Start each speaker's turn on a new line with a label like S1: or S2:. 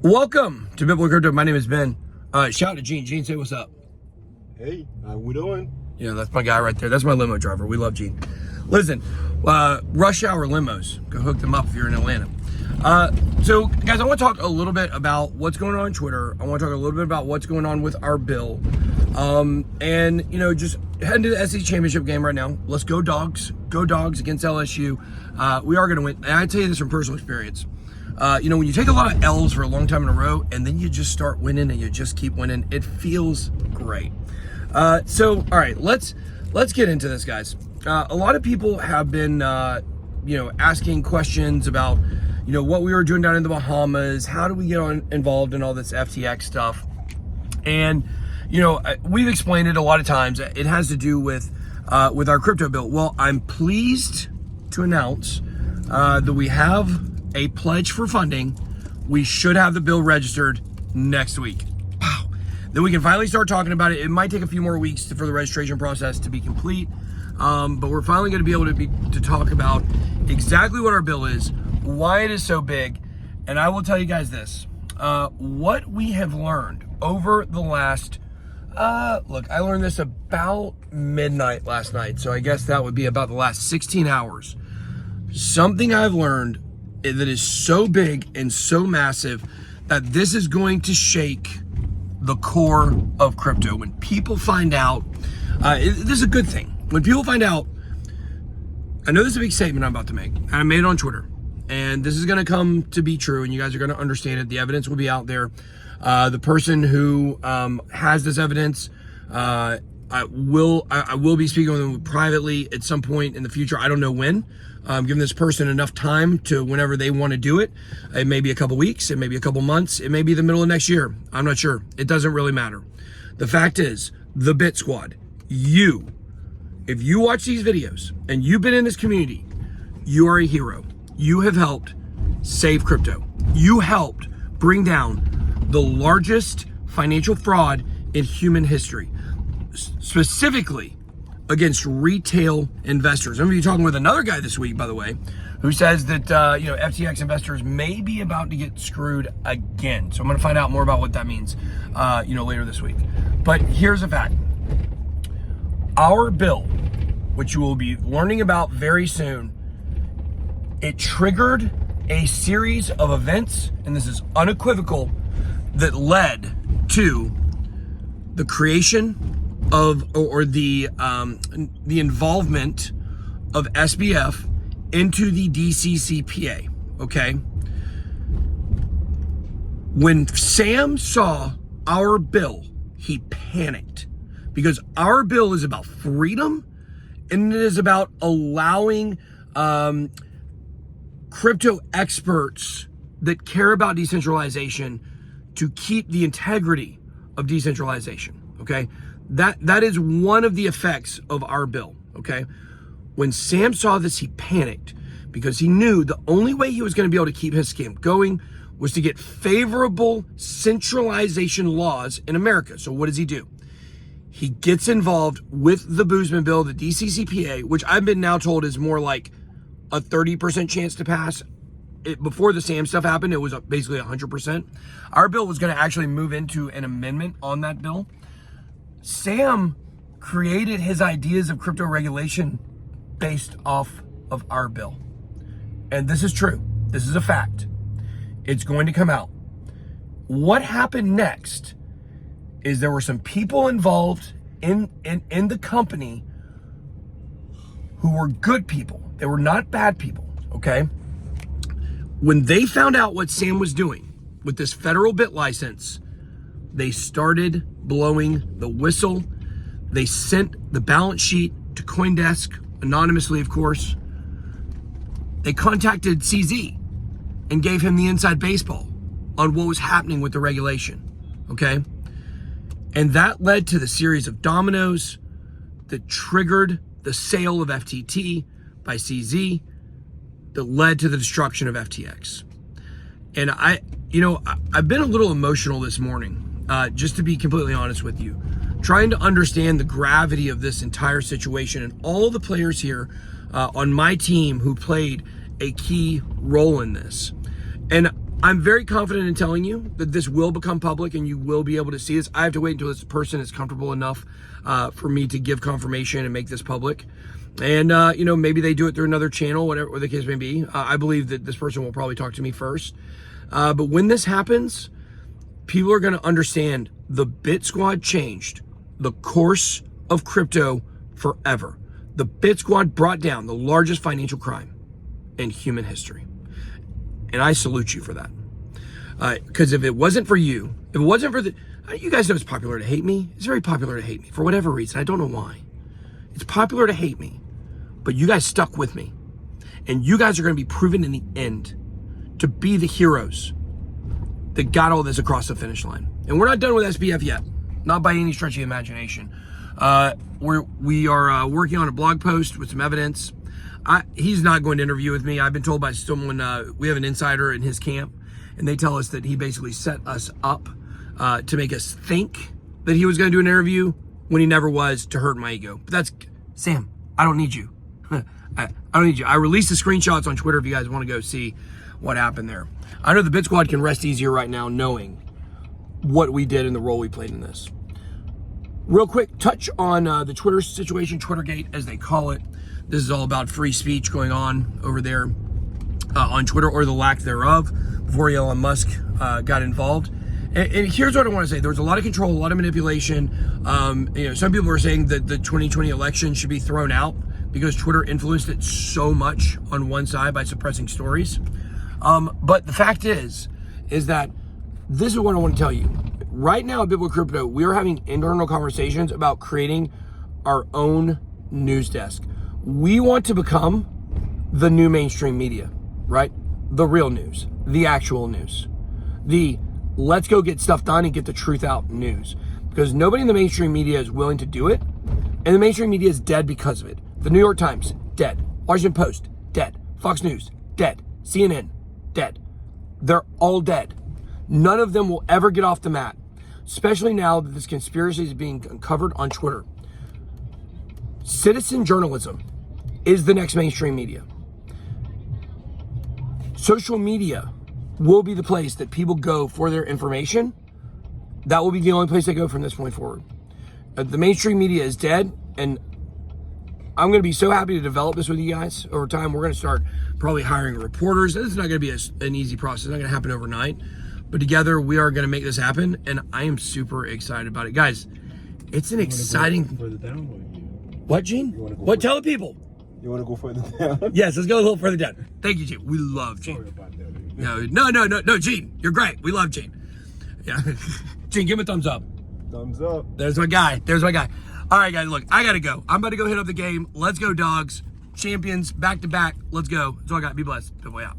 S1: Welcome to BitBoy Crypto. My name is Ben. Shout out to Gene. Gene, say what's up.
S2: Hey, how we doing?
S1: Yeah, that's my guy right there. That's my limo driver. We love Gene. Listen, rush hour limos. Go hook them up if you're in Atlanta. So, guys, I want to talk a little bit about what's going on Twitter. I want to talk a little bit about what's going on with our bill. And, you know, just heading to the SEC championship game right now. Let's go Dogs. Go Dogs against LSU. We are going to win. And I tell you this from personal experience. You know, when you take a lot of L's for a long time in a row and then you just start winning and you just keep winning, it feels great. So, all right, let's get into this, guys. A lot of people have been, you know, asking questions about, you know, what we were doing down in the Bahamas. How do we get involved in all this FTX stuff? And, you know, we've explained it a lot of times. It has to do with our crypto bill. Well, I'm pleased to announce that we have a pledge for funding. We should have the bill registered next week. Wow. Then we can finally start talking about it. It might take a few more weeks for the registration process to be complete, but we're finally going to be able to talk about exactly what our bill is, why it is so big, and I will tell you guys this. What we have learned over the last, look, I learned this about midnight last night, so I guess that would be about the last 16 hours. Something I've learned that is so big and so massive that this is going to shake the core of crypto. When people find out, this is a good thing. When people find out, I know this is a big statement I'm about to make, and I made it on Twitter, and this is going to come to be true, and you guys are going to understand it. The evidence will be out there. The person who has this evidence, I will be speaking with them privately at some point in the future. I don't know when. Giving this person enough time to whenever they want to do it. It may be a couple weeks, it may be a couple months, it may be the middle of next year. I'm not sure. It doesn't really matter. The fact is, the BitSquad, if you watch these videos and you've been in this community, you are a hero. You have helped save crypto. You helped bring down the largest financial fraud in human history, specifically against retail investors. I'm going to be talking with another guy this week, by the way, who says that, you know, FTX investors may be about to get screwed again. So I'm going to find out more about what that means, you know, later this week. But here's a fact. Our bill, which you will be learning about very soon, it triggered a series of events, and this is unequivocal, that led to the creation of or the involvement of SBF into the DCCPA. Okay, when Sam saw our bill, he panicked, because our bill is about freedom and it is about allowing crypto experts that care about decentralization to keep the integrity of decentralization. Okay, that is one of the effects of our bill. Okay, when Sam saw this, he panicked, because he knew the only way he was going to be able to keep his scam going was to get favorable centralization laws in America. So what does he do? He gets involved with the Boozman bill, the DCCPA, which I've been now told is more like a 30% chance to pass. Before the Sam stuff happened, it was basically 100%. Our bill was going to actually move into an amendment on that bill. Sam created his ideas of crypto regulation based off of our bill. And this is true. This is a fact. It's going to come out. What happened next is there were some people involved in the company who were good people. They were not bad people, okay? When they found out what Sam was doing with this federal bit license, they started blowing the whistle. They sent the balance sheet to CoinDesk, anonymously, of course. They contacted CZ and gave him the inside baseball on what was happening with the regulation, okay? And that led to the series of dominoes that triggered the sale of FTT by CZ that led to the destruction of FTX. And I've been a little emotional this morning. Just to be completely honest with you, trying to understand the gravity of this entire situation and all the players here on my team who played a key role in this. And I'm very confident in telling you that this will become public and you will be able to see this. I have to wait until this person is comfortable enough for me to give confirmation and make this public. And, maybe they do it through another channel, whatever the case may be. I believe that this person will probably talk to me first. But when this happens, people are going to understand the BitSquad changed the course of crypto forever. The BitSquad brought down the largest financial crime in human history. And I salute you for that. Because if it wasn't for you, if it wasn't for you guys know it's popular to hate me. It's very popular to hate me for whatever reason. I don't know why. It's popular to hate me. But you guys stuck with me. And you guys are going to be proven in the end to be the heroes that got all this across the finish line. And we're not done with SBF yet. Not by any stretch of the imagination. We are working on a blog post with some evidence. He's not going to interview with me. I've been told by someone, we have an insider in his camp, and they tell us that he basically set us up to make us think that he was going to do an interview when he never was, to hurt my ego. But that's, Sam, I don't need you. I don't need you. I released the screenshots on Twitter if you guys want to go see what happened there. I know the BitSquad can rest easier right now knowing what we did and the role we played in this. Real quick, touch on the Twitter situation, Twittergate as they call it. This is all about free speech going on over there on Twitter, or the lack thereof, before Elon Musk got involved. And here's what I want to say. There was a lot of control, a lot of manipulation. Some people were saying that the 2020 election should be thrown out because Twitter influenced it so much on one side by suppressing stories. But the fact is that this is what I want to tell you. Right now at BitBoy Crypto, we are having internal conversations about creating our own news desk. We want to become the new mainstream media, right? The real news, the actual news, the let's go get stuff done and get the truth out news. Because nobody in the mainstream media is willing to do it, and the mainstream media is dead because of it. The New York Times, dead. Washington Post, dead. Fox News, dead. CNN, dead. They're all dead. None of them will ever get off the mat, especially now that this conspiracy is being uncovered on Twitter. Citizen journalism is the next mainstream media. Social media will be the place that people go for their information. That will be the only place they go from this point forward. The mainstream media is dead, and I'm going to be so happy to develop this with you guys over time. We're going to start probably hiring reporters. This is not going to be an easy process. It's not going to happen overnight. But together, we are going to make this happen, and I am super excited about it. Guys, it's an exciting...
S2: Further down,
S1: what, Gene? What? Tell the people.
S2: You want to go further down?
S1: Yes, let's go a little further down. Thank you, Gene. We love Gene.
S2: Sorry about that.
S1: No, Gene. You're great. We love Gene. Yeah. Gene, give him a thumbs up.
S2: Thumbs up.
S1: There's my guy. All right, guys, look, I got to go. I'm about to go hit up the game. Let's go, dogs. Champions, back to back. Let's go. That's all I got. Be blessed. BitBoy out.